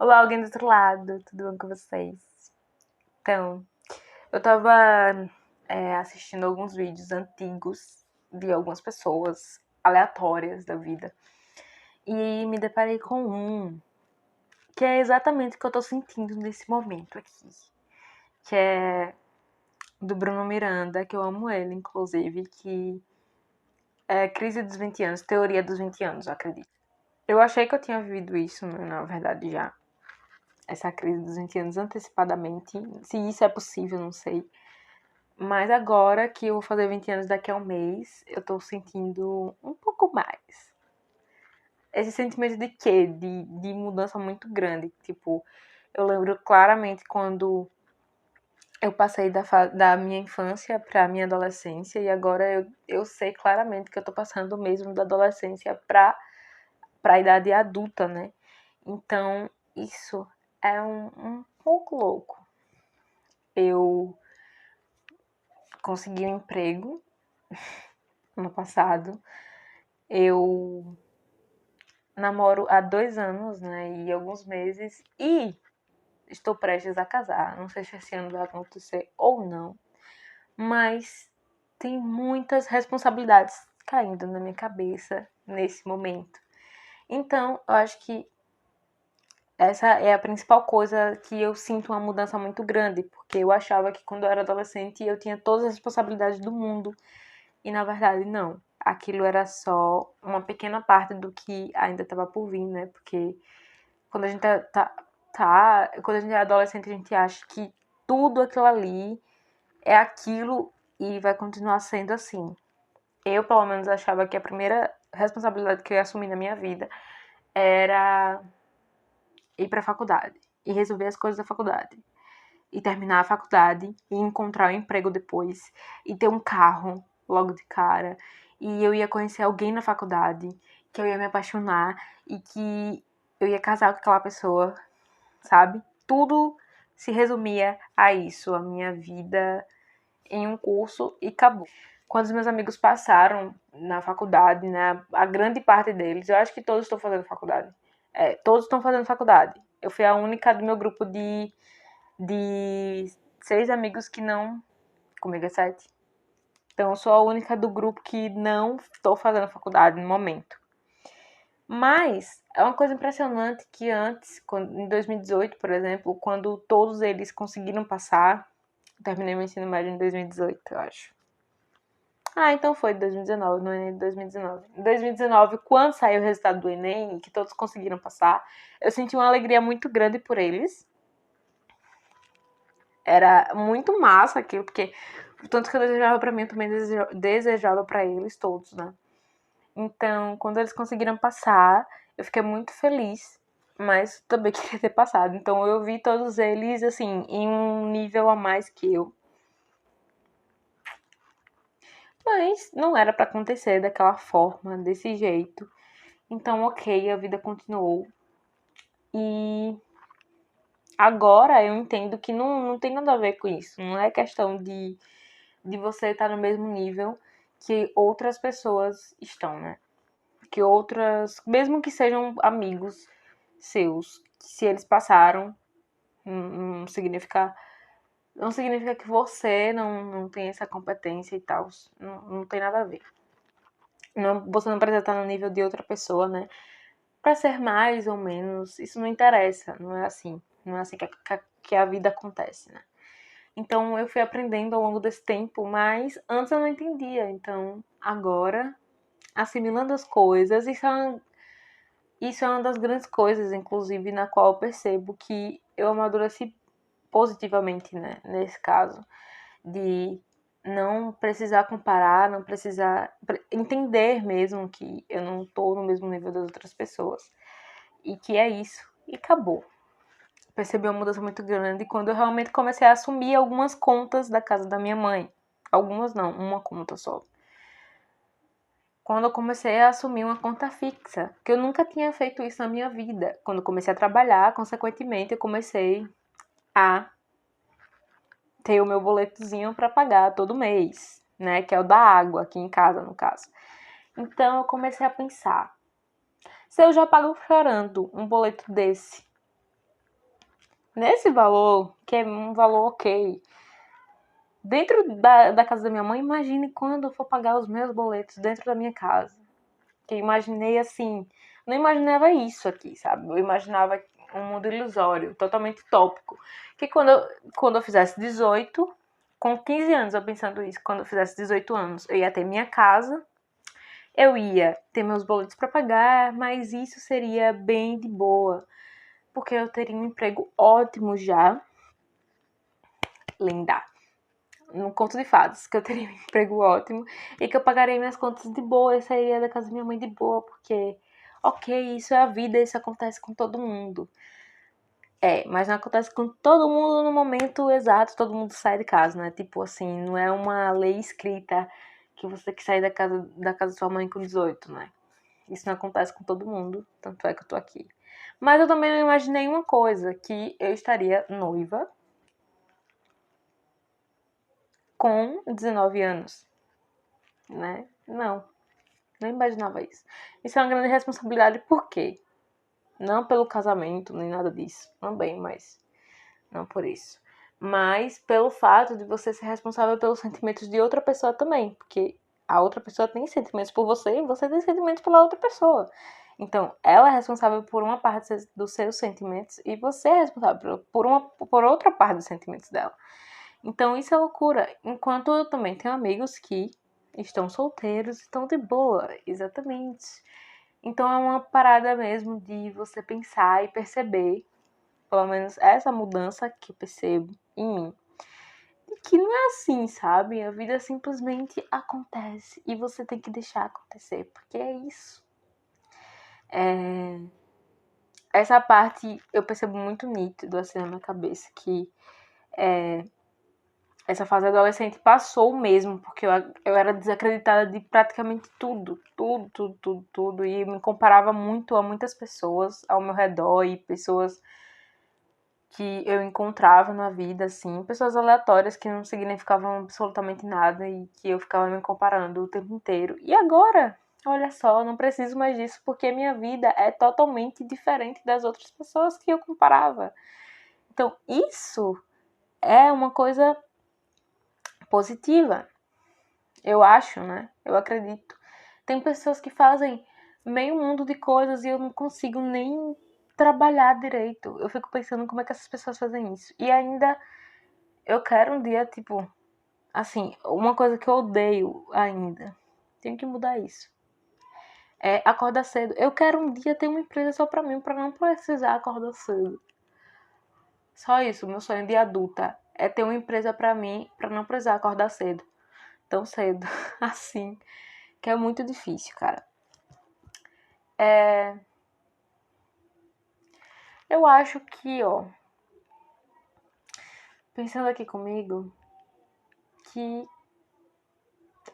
Olá, alguém do outro lado, tudo bom com vocês? Então, eu tava assistindo alguns vídeos antigos de algumas pessoas aleatórias da vida e me deparei com um que é exatamente o que eu tô sentindo nesse momento aqui, que é do Bruno Miranda, que eu amo ele, inclusive, que é Crise dos 20 anos, Teoria dos 20 anos, eu acredito. Eu achei que eu tinha vivido isso, na verdade, já. Essa crise dos 20 anos antecipadamente. Se isso é possível, não sei. Mas agora que eu vou fazer 20 anos daqui a um mês, eu tô sentindo um pouco mais. Esse sentimento de quê? De mudança muito grande. Tipo, eu lembro claramente quando eu passei da minha infância pra minha adolescência e agora eu sei claramente que eu tô passando mesmo da adolescência pra idade adulta, né? Então, isso é um pouco louco. Eu consegui um emprego no passado. Eu namoro há 2 anos, né? E alguns meses. E estou prestes a casar. Não sei se esse ano vai acontecer ou não. Mas tem muitas responsabilidades caindo na minha cabeça nesse momento. Então, eu acho que essa é a principal coisa que eu sinto uma mudança muito grande. Porque eu achava que quando eu era adolescente eu tinha todas as responsabilidades do mundo. E na verdade, não. Aquilo era só uma pequena parte do que ainda estava por vir, né? Porque quando a gente quando a gente é adolescente, a gente acha que tudo aquilo ali é aquilo e vai continuar sendo assim. Eu, pelo menos, achava que a primeira responsabilidade que eu ia assumir na minha vida era ir pra faculdade e resolver as coisas da faculdade. E terminar a faculdade e encontrar um emprego depois e ter um carro logo de cara. E eu ia conhecer alguém na faculdade que eu ia me apaixonar e que eu ia casar com aquela pessoa, sabe? Tudo se resumia a isso, a minha vida em um curso e acabou. Quando os meus amigos passaram na faculdade, né, a grande parte deles, eu acho que todos estão fazendo faculdade. Todos estão fazendo faculdade. Eu fui a única do meu grupo de 6 amigos que não. Comigo é 7. Então eu sou a única do grupo que não estou fazendo faculdade no momento. Mas é uma coisa impressionante que antes, em 2018, por exemplo, quando todos eles conseguiram passar, eu terminei meu ensino médio em 2018, eu acho. Então foi 2019, no Enem de 2019. Em 2019, quando saiu o resultado do Enem, que todos conseguiram passar, eu senti uma alegria muito grande por eles. Era muito massa aquilo, porque tanto que eu desejava pra mim, eu também desejava pra eles todos, né? Então, quando eles conseguiram passar, eu fiquei muito feliz, mas também queria ter passado. Então, eu vi todos eles, assim, em um nível a mais que eu. Mas não era pra acontecer daquela forma, desse jeito. Então, ok, a vida continuou. E agora eu entendo que não tem nada a ver com isso. Não é questão de você estar no mesmo nível que outras pessoas estão, né? Que outras, mesmo que sejam amigos seus, se eles passaram, não significa que você não tem essa competência e tal. Não tem nada a ver. Você não precisa estar no nível de outra pessoa, né? Pra ser mais ou menos, isso não interessa, não é assim. Não é assim que a vida acontece, né? Então eu fui aprendendo ao longo desse tempo, mas antes eu não entendia. Então agora, assimilando as coisas, isso é uma das grandes coisas, inclusive, na qual eu percebo que eu amadureci positivamente, né? Nesse caso, de não precisar comparar, não precisar entender mesmo que eu não tô no mesmo nível das outras pessoas. E que é isso. E acabou. Percebi uma mudança muito grande quando eu realmente comecei a assumir algumas contas da casa da minha mãe. Algumas não, uma conta só. Quando eu comecei a assumir uma conta fixa, que eu nunca tinha feito isso na minha vida. Quando eu comecei a trabalhar, consequentemente, eu comecei a ter o meu boletozinho para pagar todo mês, né? Que é o da água, aqui em casa, no caso. Então, eu comecei a pensar, se eu já pago chorando um boleto desse, Nesse valor, que é um valor ok, dentro da casa da minha mãe, imagine quando eu for pagar os meus boletos dentro da minha casa. Que eu imaginei assim, não imaginava isso aqui, sabe? Eu imaginava um mundo ilusório, totalmente utópico. Que quando eu fizesse 18, com 15 anos eu pensando isso, quando eu fizesse 18 anos, eu ia ter minha casa, eu ia ter meus boletos para pagar, mas isso seria bem de boa, porque eu teria um emprego ótimo já, linda. No conto de fadas, que eu teria um emprego ótimo e que eu pagaria minhas contas de boa, eu sairia da casa da minha mãe de boa, porque, ok, isso é a vida, isso acontece com todo mundo. Mas não acontece com todo mundo no momento exato, todo mundo sai de casa, né? Tipo assim, não é uma lei escrita que você tem que sair da casa da sua mãe com 18, né? Isso não acontece com todo mundo, tanto é que eu tô aqui. Mas eu também não imaginei uma coisa, que eu estaria noiva com 19 anos, né? Não imaginava isso. Isso é uma grande responsabilidade, por quê? Não pelo casamento, nem nada disso. Também, mas não por isso. Mas pelo fato de você ser responsável pelos sentimentos de outra pessoa também. Porque a outra pessoa tem sentimentos por você e você tem sentimentos pela outra pessoa. Então, ela é responsável por uma parte dos seus sentimentos e você é responsável por outra parte dos sentimentos dela. Então, isso é loucura. Enquanto eu também tenho amigos que estão solteiros, estão de boa, exatamente. Então, é uma parada mesmo de você pensar e perceber, pelo menos essa mudança que eu percebo em mim. E que não é assim, sabe? A vida simplesmente acontece e você tem que deixar acontecer, porque é isso. Essa parte eu percebo muito nítido assim na minha cabeça, que essa fase adolescente passou mesmo, porque eu era desacreditada de praticamente tudo, e me comparava muito a muitas pessoas ao meu redor e pessoas que eu encontrava na vida, assim, pessoas aleatórias que não significavam absolutamente nada e que eu ficava me comparando o tempo inteiro. E agora, olha só, não preciso mais disso porque minha vida é totalmente diferente das outras pessoas que eu comparava. Então, isso é uma coisa positiva, eu acho, né? Eu acredito. Tem pessoas que fazem meio mundo de coisas e eu não consigo nem trabalhar direito. Eu fico pensando como é que essas pessoas fazem isso. E ainda eu quero um dia, tipo, assim, uma coisa que eu odeio ainda. Tenho que mudar isso. É acordar cedo. Eu quero um dia ter uma empresa só pra mim, pra não precisar acordar cedo. Só isso, meu sonho de adulta é ter uma empresa pra mim, pra não precisar acordar cedo. Tão cedo, assim. Que é muito difícil, cara. Eu acho que, ó, pensando aqui comigo, que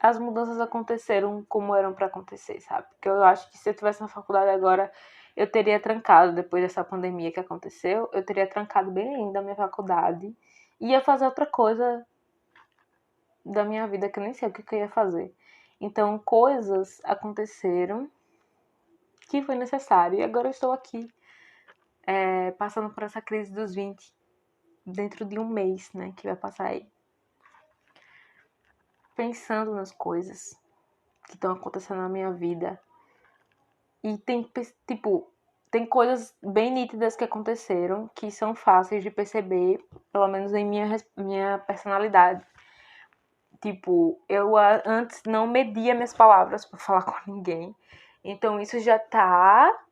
as mudanças aconteceram como eram pra acontecer, sabe? Porque eu acho que se eu tivesse na faculdade agora, eu teria trancado, depois dessa pandemia que aconteceu, eu teria trancado bem ainda a minha faculdade e ia fazer outra coisa da minha vida que eu nem sei o que eu ia fazer. Então, coisas aconteceram que foi necessário e agora eu estou aqui, passando por essa crise dos 20 dentro de um mês, né, que vai passar aí. Pensando nas coisas que estão acontecendo na minha vida. E tem coisas bem nítidas que aconteceram que são fáceis de perceber, pelo menos em minha personalidade. Tipo, eu antes não media minhas palavras pra falar com ninguém. Então isso já tá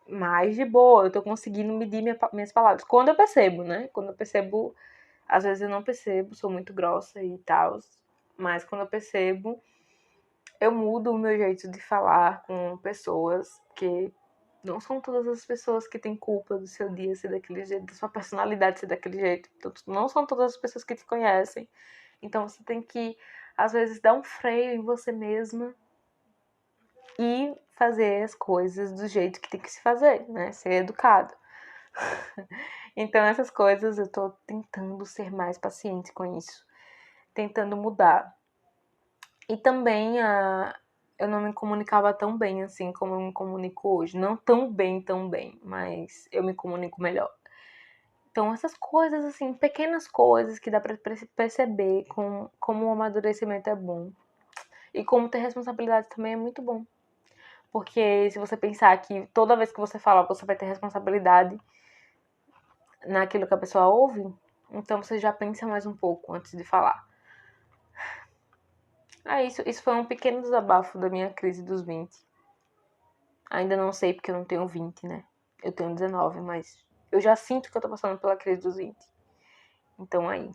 mais de boa. Eu tô conseguindo medir minhas palavras. Quando eu percebo, né? Quando eu percebo, às vezes eu não percebo, sou muito grossa e tal. Mas quando eu percebo, eu mudo o meu jeito de falar com pessoas, que não são todas as pessoas que têm culpa do seu dia ser daquele jeito, da sua personalidade ser daquele jeito. Então, não são todas as pessoas que te conhecem. Então você tem que, às vezes, dar um freio em você mesma e fazer as coisas do jeito que tem que se fazer, né? Ser educado. Então essas coisas eu tô tentando ser mais paciente com isso. Tentando mudar. E também eu não me comunicava tão bem assim como eu me comunico hoje. Não tão bem, mas eu me comunico melhor. Então, essas coisas, assim, pequenas coisas que dá pra perceber como o amadurecimento é bom. E como ter responsabilidade também é muito bom. Porque se você pensar que toda vez que você fala, você vai ter responsabilidade naquilo que a pessoa ouve, então você já pensa mais um pouco antes de falar. Isso foi um pequeno desabafo da minha crise dos 20. Ainda não sei porque eu não tenho 20, né? Eu tenho 19, mas eu já sinto que eu tô passando pela crise dos 20. Então aí.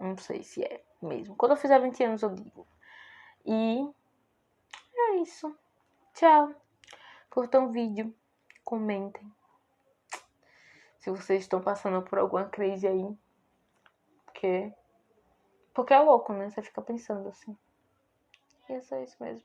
Não sei se é mesmo. Quando eu fizer 20 anos eu digo. E é isso. Tchau. Curtam o vídeo. Comentem. Se vocês estão passando por alguma crise aí. Porque é louco, né? Você fica pensando assim. E é só isso mesmo.